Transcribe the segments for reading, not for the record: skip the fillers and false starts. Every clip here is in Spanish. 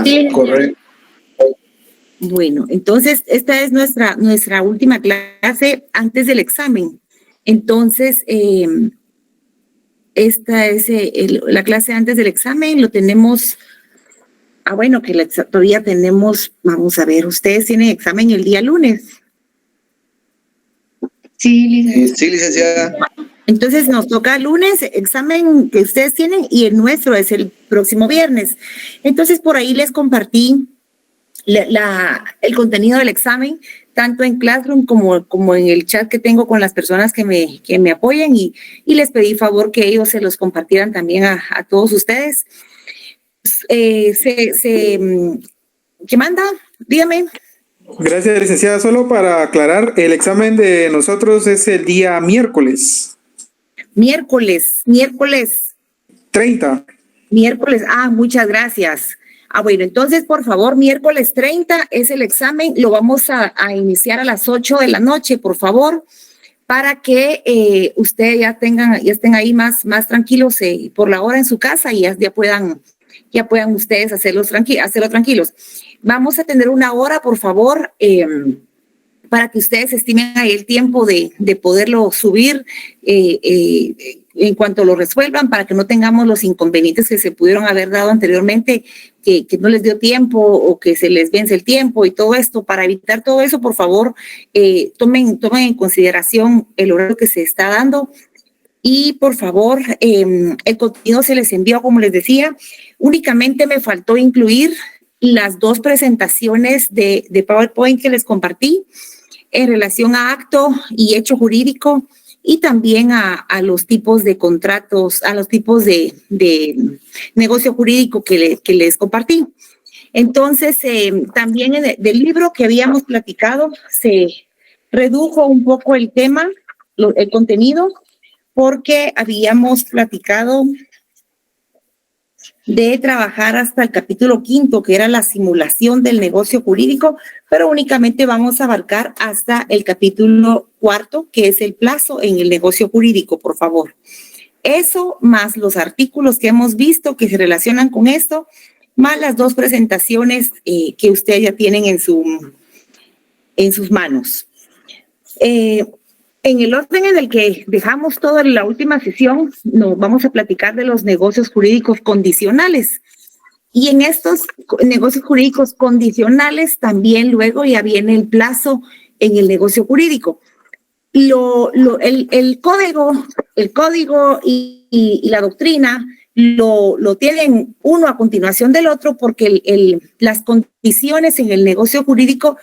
Sí. Correcto. Bueno, entonces esta es nuestra última clase antes del examen. Entonces, esta es la clase antes del examen, lo tenemos, bueno, que todavía tenemos, vamos a ver, ustedes tienen examen el día lunes. Sí, licenciada. Entonces nos toca lunes, examen que ustedes tienen, y el nuestro es el próximo viernes. Entonces por ahí les compartí el contenido del examen, tanto en Classroom como en el chat que tengo con las personas que me apoyan, y les pedí favor que ellos se los compartieran también a todos ustedes. ¿Qué manda? Dígame. Gracias, licenciada. Solo para aclarar, el examen de nosotros es el día miércoles. Miércoles 30. Miércoles, muchas gracias. Bueno, entonces, por favor, miércoles 30 es el examen, lo vamos a iniciar a las 8 de la noche, por favor, para que ustedes ya estén ahí más tranquilos por la hora en su casa, y ya puedan ustedes hacerlo tranquilos. Vamos a tener una hora, por favor, para que ustedes estimen ahí el tiempo de poderlo subir en cuanto lo resuelvan, para que no tengamos los inconvenientes que se pudieron haber dado anteriormente, que no les dio tiempo o que se les vence el tiempo y todo esto. Para evitar todo eso, por favor, tomen en consideración el horario que se está dando. Y por favor, el contenido se les envió, como les decía. Únicamente me faltó incluir las 2 presentaciones de PowerPoint que les compartí en relación a acto y hecho jurídico, y también a los tipos de contratos, a los tipos de negocio jurídico que les compartí. Entonces, también del libro que habíamos platicado, se redujo un poco el tema, el contenido, porque habíamos platicado de trabajar hasta el capítulo 5, que era la simulación del negocio jurídico, pero únicamente vamos a abarcar hasta el capítulo 4, que es el plazo en el negocio jurídico, por favor. Eso, más los artículos que hemos visto que se relacionan con esto, más las 2 presentaciones que ustedes ya tienen en sus manos. En el orden en el que dejamos todo en la última sesión, nos vamos a platicar de los negocios jurídicos condicionales. Y en estos negocios jurídicos condicionales también luego ya viene el plazo en el negocio jurídico. El código y la doctrina lo tienen uno a continuación del otro, porque las condiciones en el negocio jurídico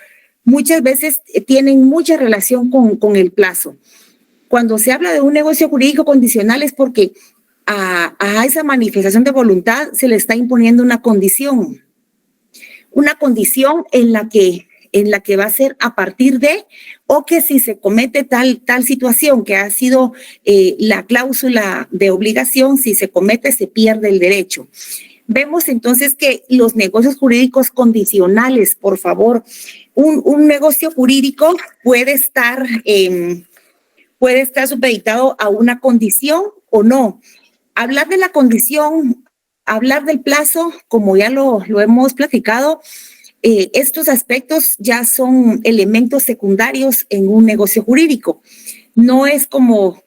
muchas veces tienen mucha relación con el plazo. Cuando se habla de un negocio jurídico condicional es porque a esa manifestación de voluntad se le está imponiendo una condición en la que va a ser a partir de, o que si se comete tal situación que ha sido la cláusula de obligación, si se comete se pierde el derecho. Vemos entonces que los negocios jurídicos condicionales, por favor, un negocio jurídico puede estar supeditado a una condición o no. Hablar de la condición, hablar del plazo, como ya lo hemos platicado, estos aspectos ya son elementos secundarios en un negocio jurídico. No es como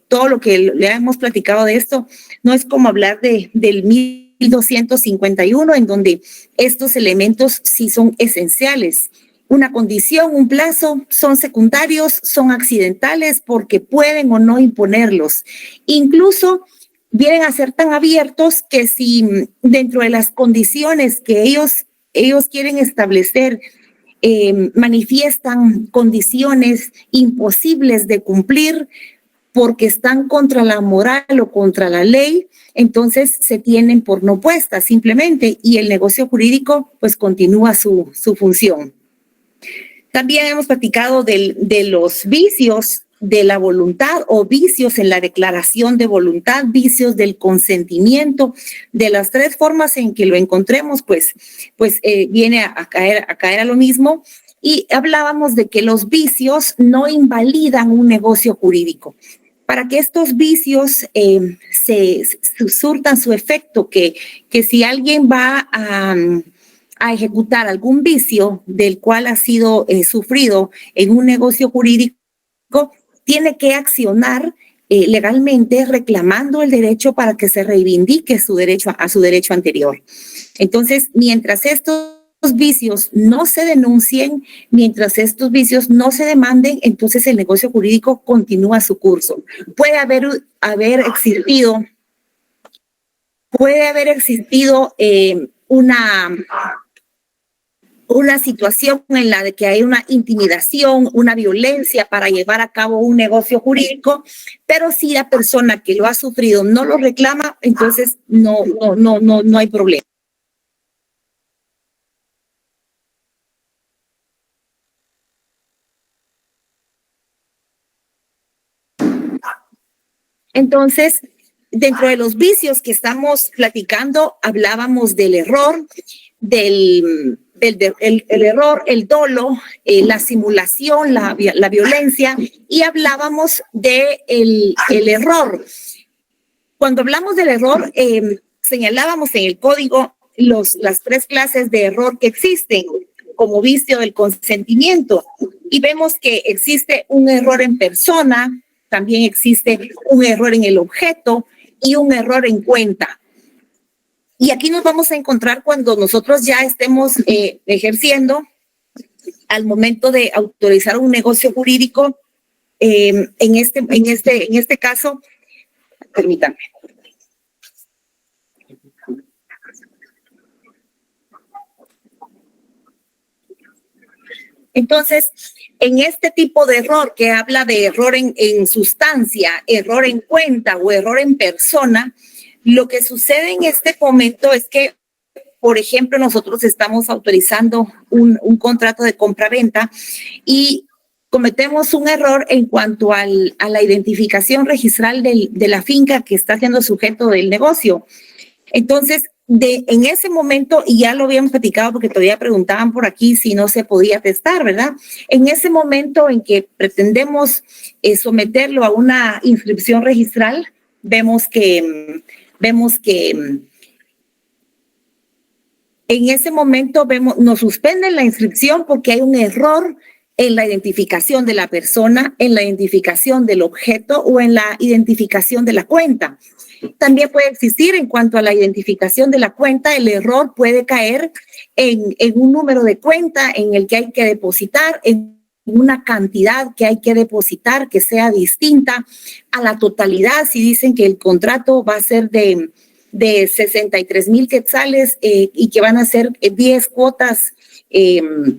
todo lo que le hemos platicado de esto, no es como hablar del 1251, en donde estos elementos sí son esenciales. Una condición, un plazo, son secundarios, son accidentales porque pueden o no imponerlos. Incluso vienen a ser tan abiertos que si dentro de las condiciones que ellos quieren establecer manifiestan condiciones imposibles de cumplir porque están contra la moral o contra la ley, entonces se tienen por no puestas simplemente, y el negocio jurídico pues continúa su función. También hemos platicado de los vicios de la voluntad, o vicios en la declaración de voluntad, vicios del consentimiento. De las 3 formas en que lo encontremos, pues viene a caer a lo mismo. Y hablábamos de que los vicios no invalidan un negocio jurídico. para que estos vicios se surtan su efecto, que si alguien va a ejecutar algún vicio del cual ha sido sufrido en un negocio jurídico, tiene que accionar legalmente reclamando el derecho para que se reivindique su derecho a su derecho anterior. Entonces, mientras estos vicios no se denuncien, mientras estos vicios no se demanden, entonces el negocio jurídico continúa su curso. Puede haber existido una situación en la de que hay una intimidación, una violencia para llevar a cabo un negocio jurídico, pero si la persona que lo ha sufrido no lo reclama, entonces no hay problema. Entonces, dentro de los vicios que estamos platicando, hablábamos del error, el error, el dolo, la simulación, la violencia, y hablábamos del error. Cuando hablamos del error, señalábamos en el código las 3 clases de error que existen, como vicio del consentimiento, y vemos que existe un error en persona, también existe un error en el objeto y un error en cuenta. Y aquí nos vamos a encontrar cuando nosotros ya estemos ejerciendo al momento de autorizar un negocio jurídico. En este caso, permítanme. Entonces, en este tipo de error que habla de error en sustancia, error en cuenta o error en persona, lo que sucede en este momento es que, por ejemplo, nosotros estamos autorizando un contrato de compra-venta y cometemos un error en cuanto a la identificación registral de la finca que está siendo sujeto del negocio. Entonces, en ese momento, y ya lo habíamos platicado porque todavía preguntaban por aquí si no se podía testar, ¿verdad? En ese momento en que pretendemos someterlo a una inscripción registral, vemos que en ese momento nos suspenden la inscripción porque hay un error en la identificación de la persona, en la identificación del objeto o en la identificación de la cuenta. También puede existir en cuanto a la identificación de la cuenta, el error puede caer en un número de cuenta en el que hay que depositar, en una cantidad que hay que depositar que sea distinta a la totalidad. Si dicen que el contrato va a ser de 63,000 quetzales y que van a ser 10 cuotas de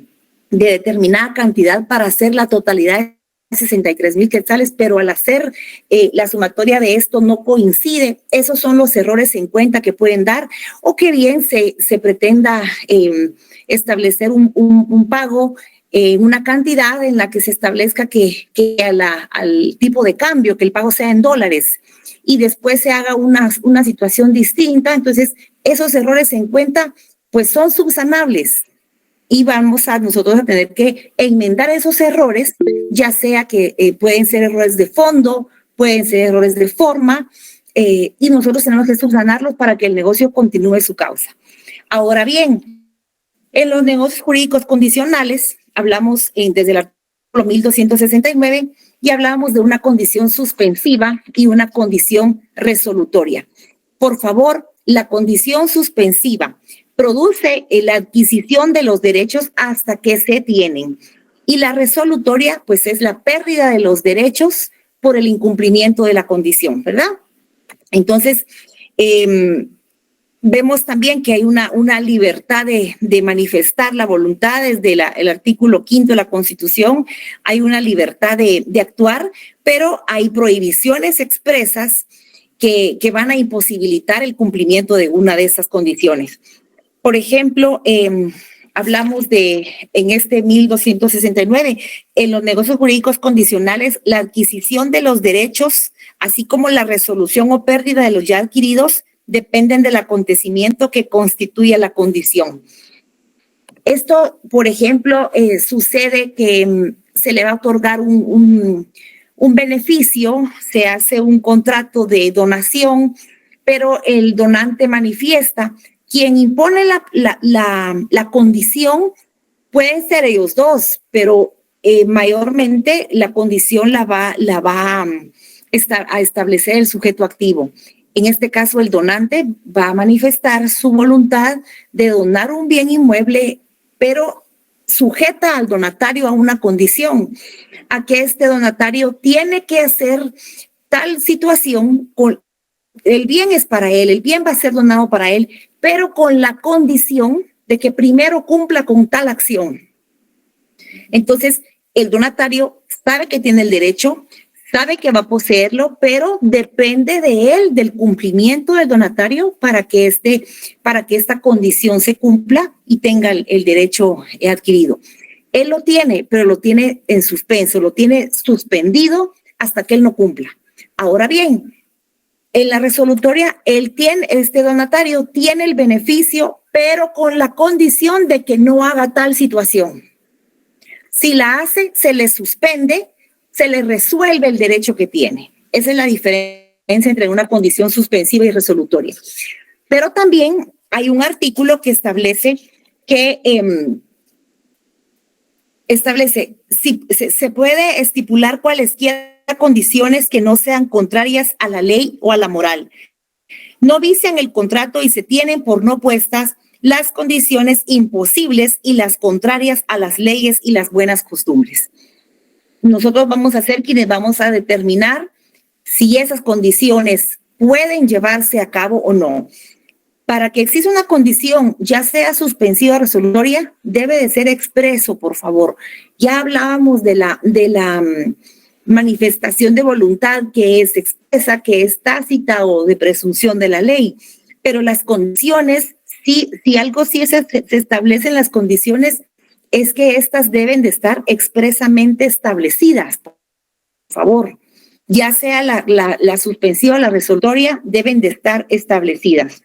determinada cantidad para hacer la totalidad de 63,000 quetzales, pero al hacer la sumatoria de esto no coincide. Esos son los errores en cuenta que pueden dar, o que bien se pretenda establecer un pago, una cantidad en la que se establezca que al tipo de cambio, que el pago sea en dólares, y después se haga una situación distinta. Entonces, esos errores en cuenta pues son subsanables. Y vamos nosotros a tener que enmendar esos errores, ya sea que pueden ser errores de fondo, pueden ser errores de forma, y nosotros tenemos que subsanarlos para que el negocio continúe su causa. Ahora bien, en los negocios jurídicos condicionales, hablamos desde el artículo 1269 y hablábamos de una condición suspensiva y una condición resolutoria. Por favor, la condición suspensiva produce la adquisición de los derechos hasta que se tienen. Y la resolutoria, pues, es la pérdida de los derechos por el incumplimiento de la condición, ¿verdad? Entonces, vemos también que hay una libertad de manifestar la voluntad desde el artículo 5 de la Constitución. Hay una libertad de actuar, pero hay prohibiciones expresas que van a imposibilitar el cumplimiento de una de esas condiciones. Por ejemplo, hablamos en este 1269, en los negocios jurídicos condicionales, la adquisición de los derechos, así como la resolución o pérdida de los ya adquiridos, dependen del acontecimiento que constituye la condición. Esto, por ejemplo, sucede que se le va a otorgar un un beneficio, se hace un contrato de donación, pero el donante manifiesta. Quien impone la condición pueden ser ellos dos, pero mayormente la condición la va a establecer el sujeto activo. En este caso, el donante va a manifestar su voluntad de donar un bien inmueble, pero sujeta al donatario a una condición, a que este donatario tiene que hacer tal situación, el bien es para él, el bien va a ser donado para él, pero con la condición de que primero cumpla con tal acción. Entonces, el donatario sabe que tiene el derecho, sabe que va a poseerlo, pero depende de él, del cumplimiento del donatario para que esta condición se cumpla y tenga el derecho adquirido. Él lo tiene, pero lo tiene en suspenso, lo tiene suspendido hasta que él no cumpla. Ahora bien, en la resolutoria, este donatario tiene el beneficio, pero con la condición de que no haga tal situación. Si la hace, se le suspende, se le resuelve el derecho que tiene. Esa es la diferencia entre una condición suspensiva y resolutoria. Pero también hay un artículo que establece que si se puede estipular cualesquiera condiciones que no sean contrarias a la ley o a la moral. No vician el contrato y se tienen por no puestas las condiciones imposibles y las contrarias a las leyes y las buenas costumbres. Nosotros vamos a ser quienes vamos a determinar si esas condiciones pueden llevarse a cabo o no. Para que exista una condición, ya sea suspensiva o resolutoria, debe de ser expreso, por favor. Ya hablábamos de la manifestación de voluntad que es expresa, que es tácita o de presunción de la ley. Pero las condiciones, si algo sí se establecen las condiciones, es que estas deben de estar expresamente establecidas, por favor. Ya sea la suspensiva o la resolutoria, deben de estar establecidas.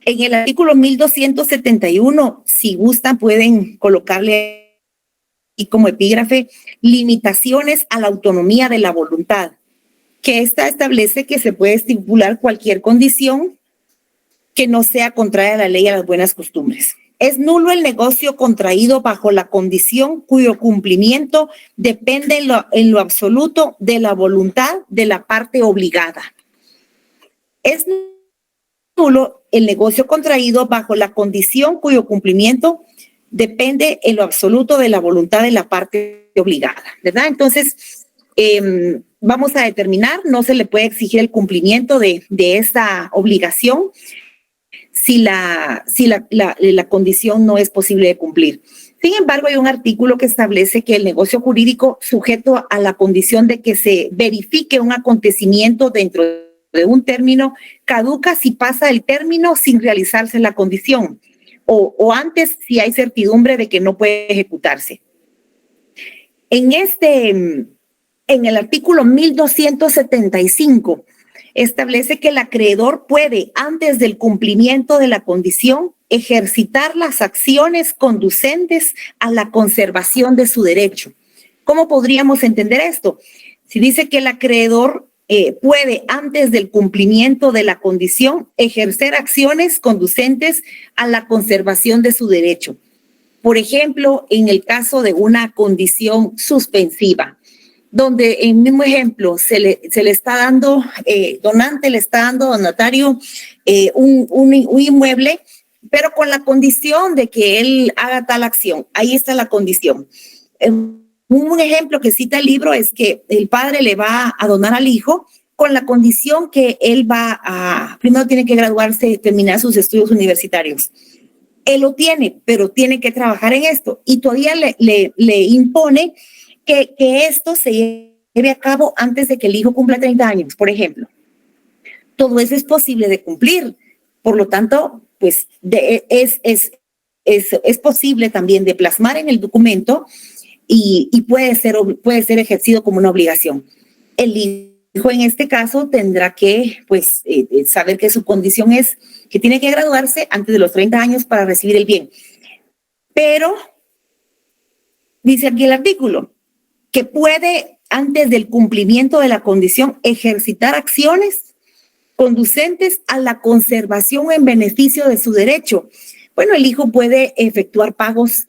En el artículo 1271, si gustan, pueden colocarle y como epígrafe, limitaciones a la autonomía de la voluntad, que esta establece que se puede estipular cualquier condición que no sea contraria a la ley y a las buenas costumbres. Es nulo el negocio contraído bajo la condición cuyo cumplimiento depende en lo absoluto de la voluntad de la parte obligada. Es nulo el negocio contraído bajo la condición cuyo cumplimiento depende en lo absoluto de la voluntad de la parte obligada, ¿verdad? Entonces, vamos a determinar, no se le puede exigir el cumplimiento de esta obligación si la condición no es posible de cumplir. Sin embargo, hay un artículo que establece que el negocio jurídico sujeto a la condición de que se verifique un acontecimiento dentro de un término caduca si pasa el término sin realizarse la condición o antes si hay certidumbre de que no puede ejecutarse. En el artículo 1275 establece que el acreedor puede, antes del cumplimiento de la condición, ejercitar las acciones conducentes a la conservación de su derecho. ¿Cómo podríamos entender esto? Si dice que el acreedor puede, antes del cumplimiento de la condición, ejercer acciones conducentes a la conservación de su derecho. Por ejemplo, en el caso de una condición suspensiva, donde en el mismo ejemplo se le está dando, donante le está dando donatario un inmueble, pero con la condición de que él haga tal acción. Ahí está la condición. Un ejemplo que cita el libro es que el padre le va a donar al hijo con la condición que él primero tiene que graduarse y terminar sus estudios universitarios. Él lo tiene, pero tiene que trabajar en esto y todavía le impone que esto se lleve a cabo antes de que el hijo cumpla 30 años, por ejemplo. Todo eso es posible de cumplir. Por lo tanto, pues es posible también de plasmar en el documento y puede ser ejercido como una obligación. El hijo en este caso tendrá que saber que su condición es que tiene que graduarse antes de los 30 años para recibir el bien. Pero dice aquí el artículo que puede antes del cumplimiento de la condición, ejercitar acciones conducentes a la conservación en beneficio de su derecho. Bueno, el hijo puede efectuar pagos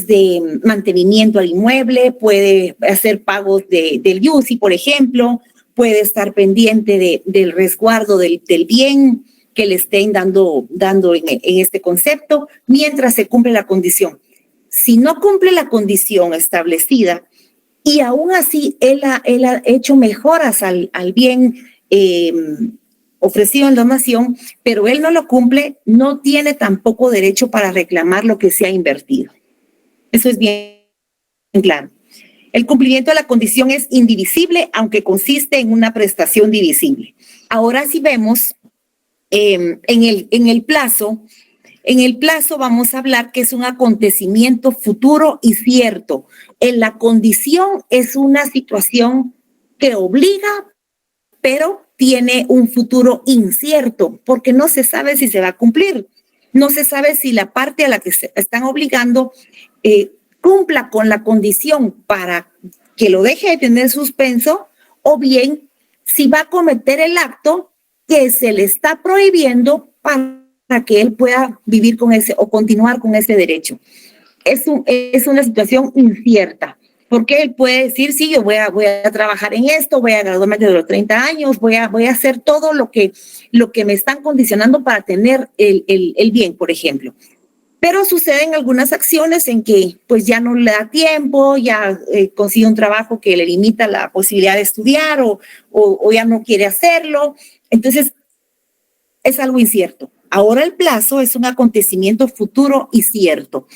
de mantenimiento al inmueble, puede hacer pagos del IUCI, por ejemplo, puede estar pendiente del resguardo del bien que le estén dando en este concepto, mientras se cumple la condición. Si no cumple la condición establecida y aún así él ha hecho mejoras al bien ofrecido en donación, pero él no lo cumple, no tiene tampoco derecho para reclamar lo que se ha invertido. Eso es bien claro. El cumplimiento de la condición es indivisible, aunque consiste en una prestación divisible. Ahora sí vemos en el plazo vamos a hablar que es un acontecimiento futuro y cierto. En la condición es una situación que obliga, pero tiene un futuro incierto, porque no se sabe si se va a cumplir. No se sabe si la parte a la que se están obligando cumpla con la condición para que lo deje de tener suspenso, o bien si va a cometer el acto que se le está prohibiendo para que él pueda vivir con ese o continuar con ese derecho. Es una situación incierta, porque él puede decir, sí, yo voy a trabajar en esto, voy a graduarme de los 30 años, voy a hacer todo lo que me están condicionando para tener el bien, por ejemplo. Pero suceden algunas acciones en que pues ya no le da tiempo, ya consigue un trabajo que le limita la posibilidad de estudiar o ya no quiere hacerlo. Entonces, es algo incierto. Ahora el plazo es un acontecimiento futuro y cierto.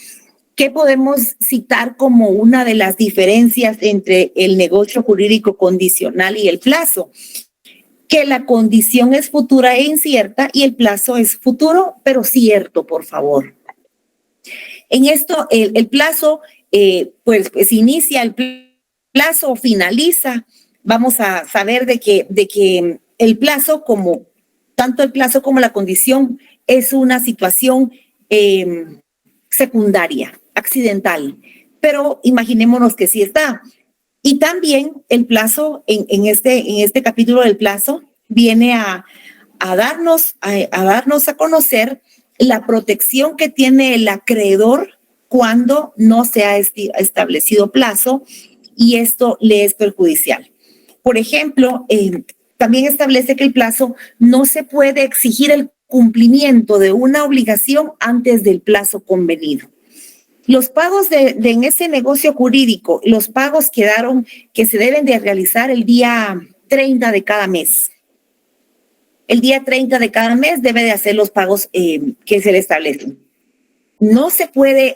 ¿Qué podemos citar como una de las diferencias entre el negocio jurídico condicional y el plazo? Que la condición es futura e incierta y el plazo es futuro, pero cierto, por favor. En esto, el plazo, pues inicia el plazo, finaliza. Vamos a saber de que el plazo, tanto el plazo como la condición, es una situación secundaria, accidental. Pero imaginémonos que sí está. Y también el plazo, en este capítulo del plazo, viene a darnos a conocer la protección que tiene el acreedor cuando no se ha establecido plazo y esto le es perjudicial. Por ejemplo, también establece que el plazo no se puede exigir el cumplimiento de una obligación antes del plazo convenido. Los pagos en ese negocio jurídico, los pagos quedaron que se deben de realizar el día 30 de cada mes. El día 30 de cada mes debe de hacer los pagos que se le establecen. No se puede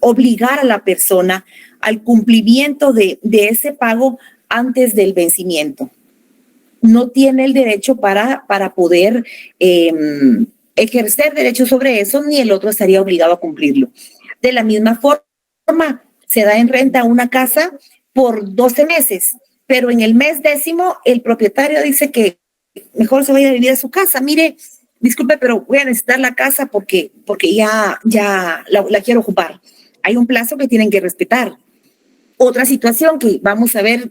obligar a la persona al cumplimiento de ese pago antes del vencimiento. No tiene el derecho para poder ejercer derecho sobre eso, ni el otro estaría obligado a cumplirlo. De la misma forma, se da en renta una casa por 12 meses, pero en el mes 10º el propietario dice que mejor se vaya a vivir a su casa. Mire, disculpe, pero voy a necesitar la casa porque ya la quiero ocupar. Hay un plazo que tienen que respetar. Otra situación que vamos a ver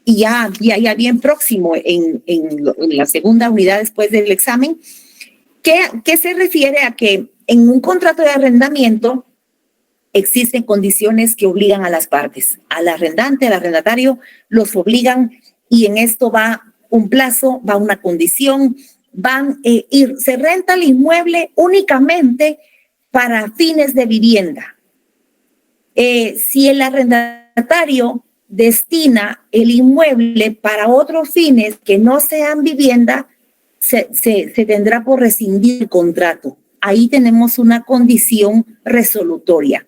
y ya bien próximo en la segunda unidad después del examen, que se refiere a que en un contrato de arrendamiento existen condiciones que obligan a las partes, al arrendante, al arrendatario, los obligan y en esto va un plazo, va una condición, se renta el inmueble únicamente para fines de vivienda. Si el arrendatario destina el inmueble para otros fines que no sean vivienda, se tendrá por rescindir el contrato. Ahí tenemos una condición resolutoria.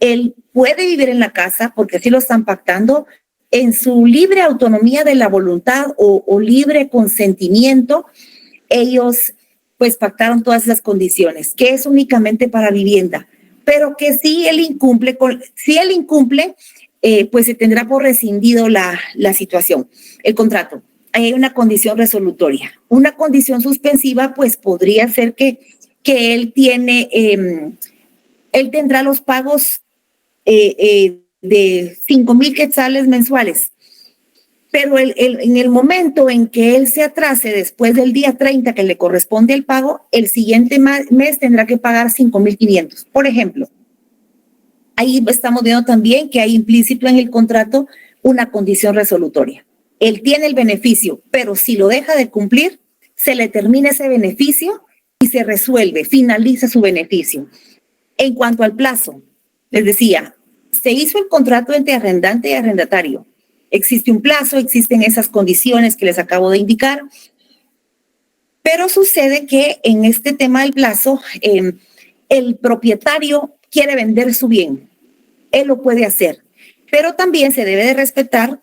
Él puede vivir en la casa porque así lo están pactando, en su libre autonomía de la voluntad o libre consentimiento, ellos pues pactaron todas esas condiciones, que es únicamente para vivienda, pero que si él incumple, pues se tendrá por rescindido la situación, el contrato. Ahí hay una condición resolutoria. Una condición suspensiva pues podría ser que él tendrá los pagos de 5,000 quetzales mensuales. Pero en el momento en que él se atrase después del día 30 que le corresponde el pago, el siguiente mes tendrá que pagar 5,500. Por ejemplo, ahí estamos viendo también que hay implícito en el contrato una condición resolutoria. Él tiene el beneficio, pero si lo deja de cumplir, se le termina ese beneficio y se resuelve, finaliza su beneficio. En cuanto al plazo, les decía, se hizo el contrato entre arrendante y arrendatario. Existe un plazo, existen esas condiciones que les acabo de indicar, pero sucede que en este tema del plazo, el propietario quiere vender su bien. Él lo puede hacer, pero también se debe de respetar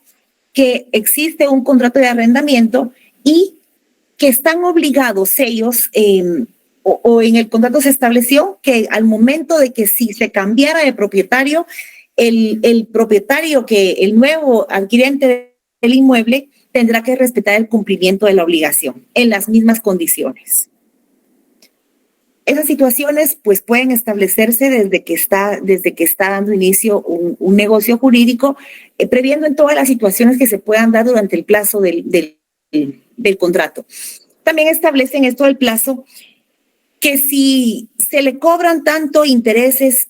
que existe un contrato de arrendamiento y que están obligados ellos, o en el contrato se estableció que al momento de que si se cambiara de propietario, el propietario, el nuevo adquirente del inmueble, tendrá que respetar el cumplimiento de la obligación en las mismas condiciones. Esas situaciones pues pueden establecerse desde que está dando inicio un negocio jurídico, previendo en todas las situaciones que se puedan dar durante el plazo del contrato. También establecen esto del plazo que si se le cobran tanto intereses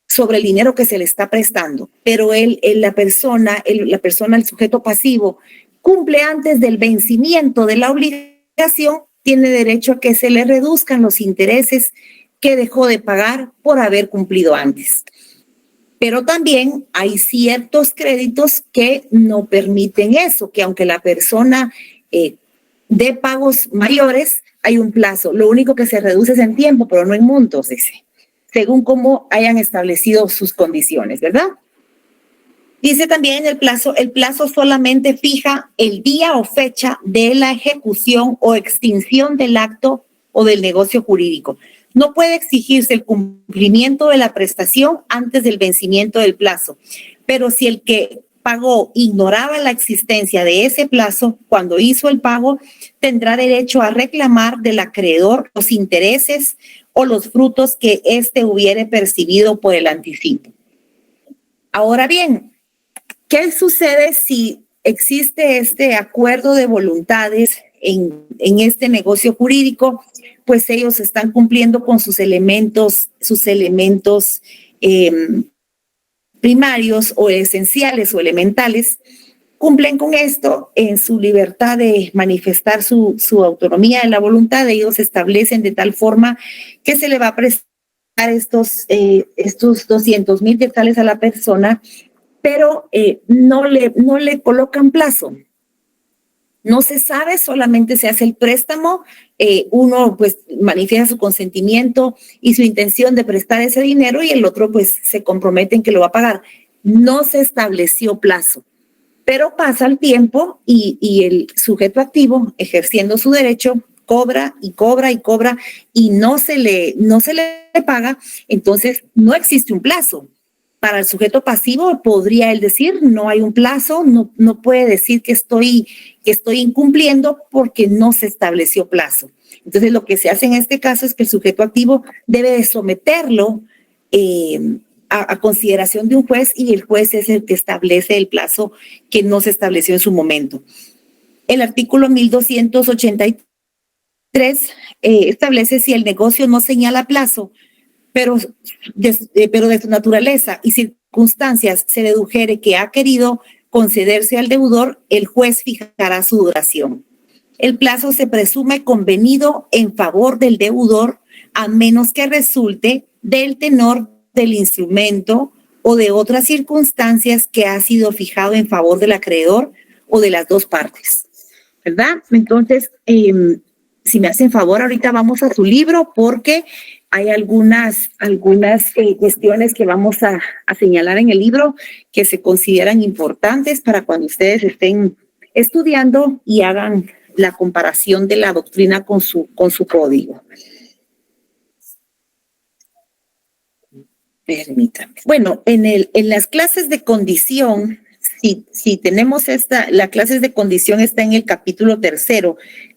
sobre el dinero que se le está prestando, pero la persona, el sujeto pasivo, cumple antes del vencimiento de la obligación, tiene derecho a que se le reduzcan los intereses que dejó de pagar por haber cumplido antes. Pero también hay ciertos créditos que no permiten eso, que aunque la persona dé pagos mayores, hay un plazo. Lo único que se reduce es en tiempo, pero no en montos, dice, según cómo hayan establecido sus condiciones, ¿verdad? Dice también el plazo solamente fija el día o fecha de la ejecución o extinción del acto o del negocio jurídico. No puede exigirse el cumplimiento de la prestación antes del vencimiento del plazo, pero si el que pagó ignoraba la existencia de ese plazo cuando hizo el pago, tendrá derecho a reclamar del acreedor los intereses o los frutos que éste hubiere percibido por el anticipo. Ahora bien, ¿qué sucede si existe este acuerdo de voluntades en este negocio jurídico? Pues ellos están cumpliendo con sus elementos primarios o esenciales o elementales, cumplen con esto en su libertad de manifestar su autonomía de la voluntad. Ellos establecen de tal forma que se le va a prestar estos 200,000 quetzales a la persona, pero no le colocan plazo. No se sabe, solamente se hace el préstamo, uno pues manifiesta su consentimiento y su intención de prestar ese dinero y el otro pues se compromete en que lo va a pagar. No se estableció plazo, pero pasa el tiempo y el sujeto activo, ejerciendo su derecho, cobra y cobra y cobra y no se le paga, entonces no existe un plazo. Para el sujeto pasivo podría él decir, no hay un plazo, no puede decir que estoy incumpliendo porque no se estableció plazo. Entonces lo que se hace en este caso es que el sujeto activo debe de someterlo a consideración de un juez y el juez es el que establece el plazo que no se estableció en su momento. El artículo 1283 establece si el negocio no señala plazo, pero de su naturaleza y circunstancias se dedujere que ha querido concederse al deudor, el juez fijará su duración. El plazo se presume convenido en favor del deudor a menos que resulte del tenor del instrumento o de otras circunstancias que ha sido fijado en favor del acreedor o de las dos partes, ¿verdad? Entonces, si me hacen favor, ahorita vamos a su libro porque hay algunas cuestiones que vamos a señalar en el libro que se consideran importantes para cuando ustedes estén estudiando y hagan la comparación de la doctrina con su código. Permítame. Bueno, en las clases de condición, si tenemos las clases de condición está en el capítulo 3,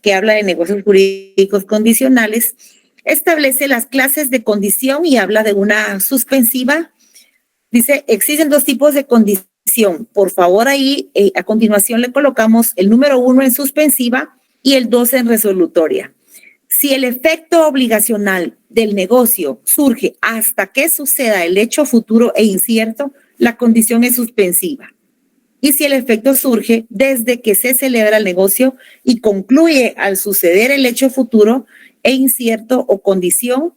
que habla de negocios jurídicos condicionales. Establece las clases de condición y habla de una suspensiva, Dice, existen dos tipos de condición. Por favor, ahí a continuación le colocamos el número 1 en suspensiva y el 2 en resolutoria. Si el efecto obligacional del negocio surge hasta que suceda el hecho futuro e incierto, la condición es suspensiva. Y si el efecto surge desde que se celebra el negocio y concluye al suceder el hecho futuro e incierto o condición,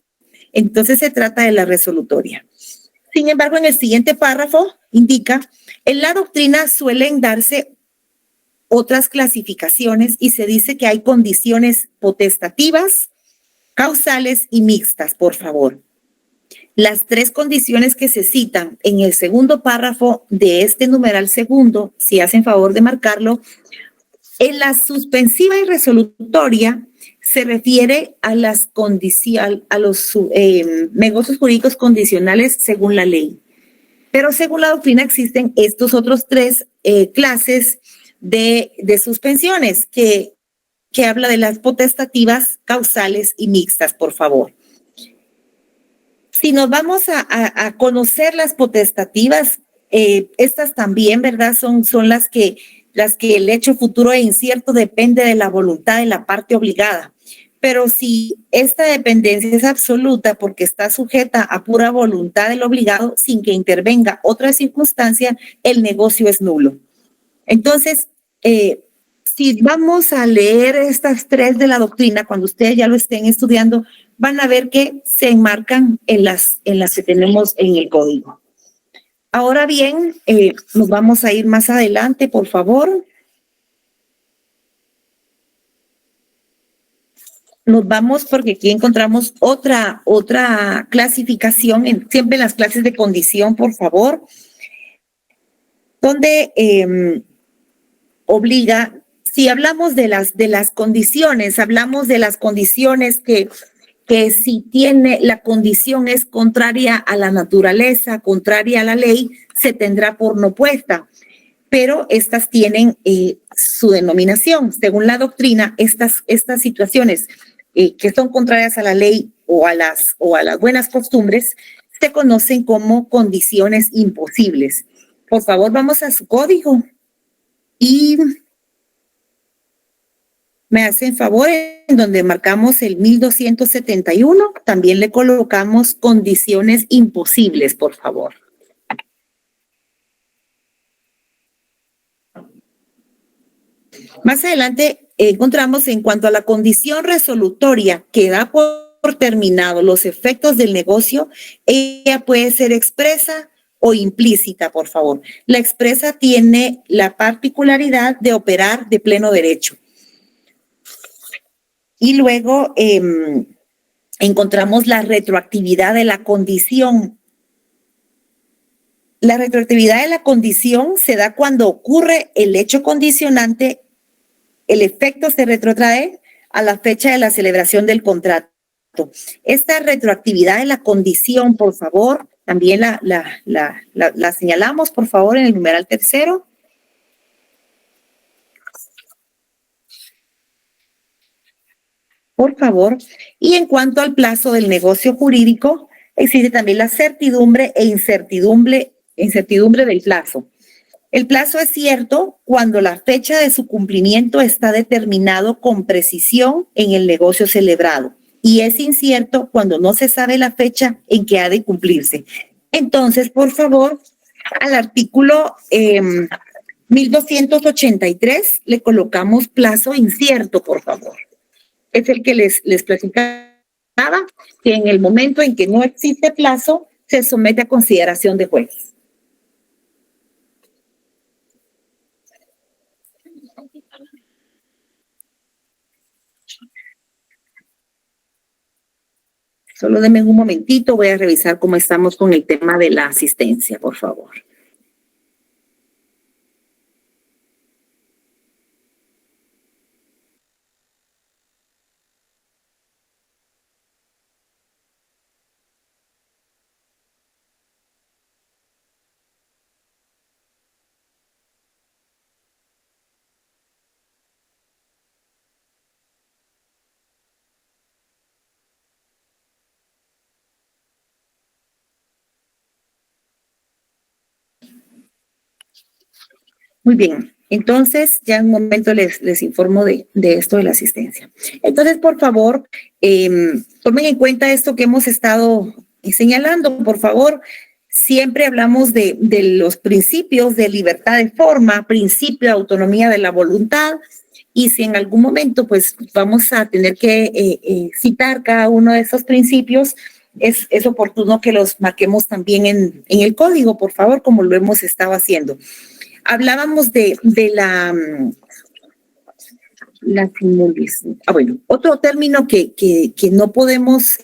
entonces se trata de la resolutoria. Sin embargo, en el siguiente párrafo indica, en la doctrina suelen darse otras clasificaciones y se dice que hay condiciones potestativas, causales y mixtas, por favor. Las tres condiciones que se citan en el segundo párrafo de este numeral segundo, si hacen favor de marcarlo, en la suspensiva y resolutoria se refiere a las condiciones, a los negocios jurídicos condicionales según la ley. Pero según la doctrina existen estos otros tres clases de suspensiones que habla de las potestativas, causales y mixtas, por favor. Si nos vamos a conocer las potestativas, estas también, ¿verdad? Son las que el hecho futuro e incierto depende de la voluntad de la parte obligada. Pero si esta dependencia es absoluta porque está sujeta a pura voluntad del obligado sin que intervenga otra circunstancia, el negocio es nulo. Entonces, si vamos a leer estas tres de la doctrina, cuando ustedes ya lo estén estudiando, van a ver que se enmarcan en las que tenemos en el código. Ahora bien, nos vamos a ir más adelante, por favor. Nos vamos porque aquí encontramos otra clasificación, siempre en las clases de condición, por favor, donde obliga, si hablamos de las condiciones, hablamos de las condiciones que si tiene la condición es contraria a la naturaleza, contraria a la ley, se tendrá por no puesta. Pero estas tienen su denominación. Según la doctrina, estas situaciones que son contrarias a la ley o a las buenas costumbres se conocen como condiciones imposibles. Por favor, vamos a su código y me hacen favor, en donde marcamos el 1271, también le colocamos condiciones imposibles, por favor. Más adelante encontramos en cuanto a la condición resolutoria que da por terminado los efectos del negocio, ella puede ser expresa o implícita, por favor. La expresa tiene la particularidad de operar de pleno derecho. Y luego encontramos la retroactividad de la condición. La retroactividad de la condición se da cuando ocurre el hecho condicionante, el efecto se retrotrae a la fecha de la celebración del contrato. Esta retroactividad de la condición, por favor, también la señalamos, por favor, en el numeral tercero. Por favor. Y en cuanto al plazo del negocio jurídico, existe también la certidumbre e incertidumbre del plazo. El plazo es cierto cuando la fecha de su cumplimiento está determinado con precisión en el negocio celebrado y es incierto cuando no se sabe la fecha en que ha de cumplirse. Entonces, por favor, al artículo 1283 le colocamos plazo incierto, por favor. Es el que les platicaba, que en el momento en que no existe plazo, se somete a consideración de juez. Solo denme un momentito, voy a revisar cómo estamos con el tema de la asistencia, por favor. Muy bien. Entonces, ya en un momento les informo de esto de la asistencia. Entonces, por favor, tomen en cuenta esto que hemos estado señalando. Por favor, siempre hablamos de los principios de libertad de forma, principio de autonomía de la voluntad, y si en algún momento pues vamos a tener que citar cada uno de esos principios, es oportuno que los marquemos también en el código, por favor, como lo hemos estado haciendo. Hablábamos de la simulación. Bueno, otro término que no podemos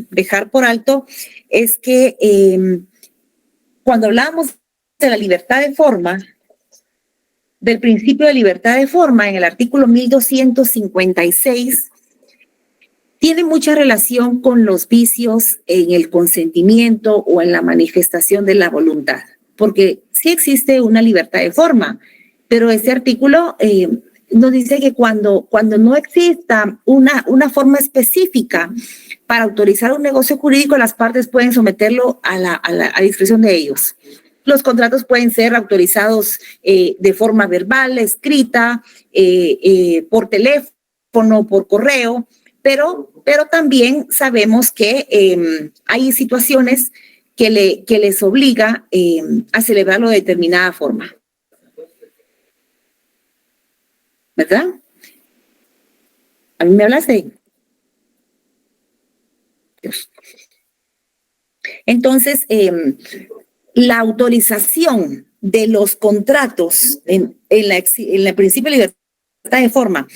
dejar por alto es que cuando hablábamos de la libertad de forma, del principio de libertad de forma, en el artículo 1256, tiene mucha relación con los vicios en el consentimiento o en la manifestación de la voluntad, porque sí existe una libertad de forma, pero ese artículo nos dice que cuando no exista una forma específica para autorizar un negocio jurídico, las partes pueden someterlo a discreción de ellos. Los contratos pueden ser autorizados de forma verbal, escrita, por teléfono, por correo, pero también sabemos que hay situaciones que les obliga a celebrarlo de determinada forma. ¿Verdad? A mí me hablas de Dios. Entonces, la autorización de los contratos en el principio de libertad de forma,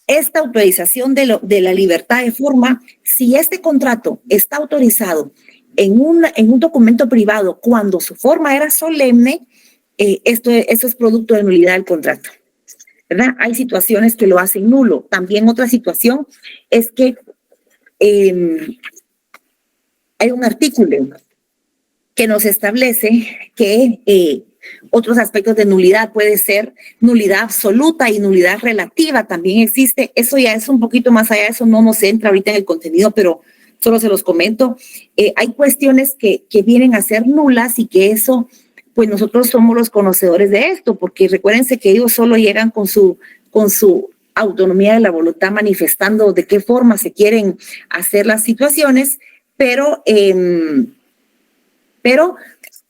esta autorización de la libertad de forma, si este contrato está autorizado en un documento privado cuando su forma era solemne, esto es producto de nulidad del contrato, ¿verdad? Hay situaciones que lo hacen nulo. También otra situación es que hay un artículo que nos establece que otros aspectos de nulidad puede ser nulidad absoluta y nulidad relativa. También existe, eso ya es un poquito más allá, eso no nos entra ahorita en el contenido, pero solo se los comento. Hay cuestiones que vienen a ser nulas y que eso, pues nosotros somos los conocedores de esto, porque recuérdense que ellos solo llegan con su autonomía de la voluntad, manifestando de qué forma se quieren hacer las situaciones, pero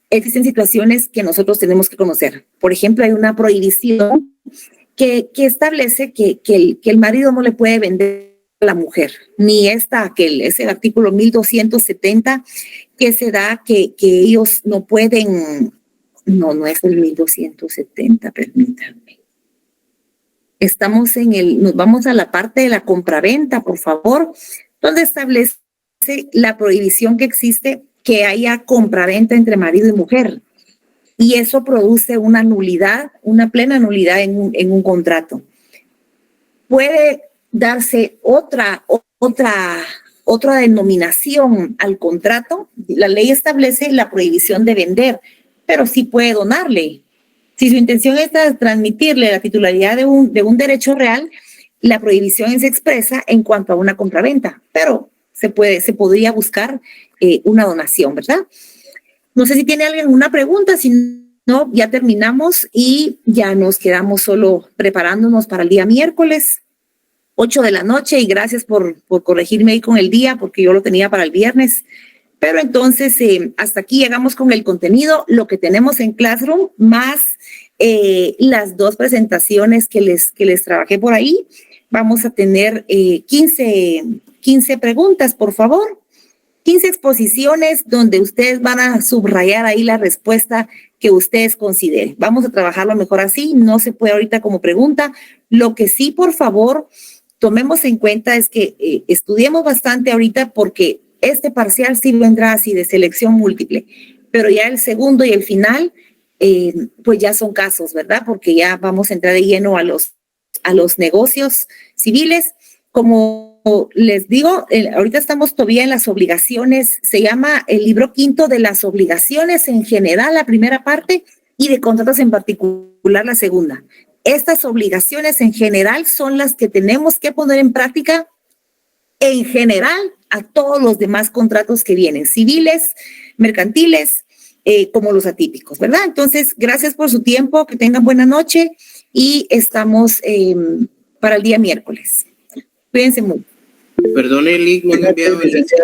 existen situaciones que nosotros tenemos que conocer. Por ejemplo, hay una prohibición que establece que el marido no le puede vender a la mujer, ni es el artículo 1270 que se da que ellos no pueden, no es el 1270, permítanme. Nos vamos a la parte de la compraventa, por favor, donde establece la prohibición que existe que haya compraventa entre marido y mujer. Y eso produce una nulidad, una plena nulidad en un contrato. Puede darse otra denominación al contrato. La ley establece la prohibición de vender, pero sí puede donarle. Si su intención es transmitirle la titularidad de un derecho real, la prohibición es expresa en cuanto a una compraventa, pero se podría buscar una donación, ¿verdad? No sé si tiene alguien una pregunta, si no, ya terminamos y ya nos quedamos solo preparándonos para el día miércoles, 8 de la noche, y gracias por corregirme ahí con el día, porque yo lo tenía para el viernes. Pero entonces, hasta aquí llegamos con el contenido, lo que tenemos en Classroom, más las dos presentaciones que les trabajé por ahí. Vamos a tener 15 preguntas, por favor. 15 exposiciones donde ustedes van a subrayar ahí la respuesta que ustedes consideren. Vamos a trabajarlo mejor así, no se puede ahorita como pregunta. Lo que sí, por favor, tomemos en cuenta es que estudiemos bastante ahorita, porque este parcial sí vendrá así de selección múltiple, pero ya el segundo y el final, pues ya son casos, ¿verdad? Porque ya vamos a entrar de lleno a los negocios civiles. Como les digo, ahorita estamos todavía en las obligaciones, se llama el libro quinto de las obligaciones en general, la primera parte, y de contratos en particular, la segunda. Estas obligaciones en general son las que tenemos que poner en práctica en general a todos los demás contratos que vienen, civiles, mercantiles, como los atípicos, ¿verdad? Entonces, gracias por su tiempo, que tengan buena noche y estamos para el día miércoles. Cuídense mucho. Perdone, Eli, no han enviado el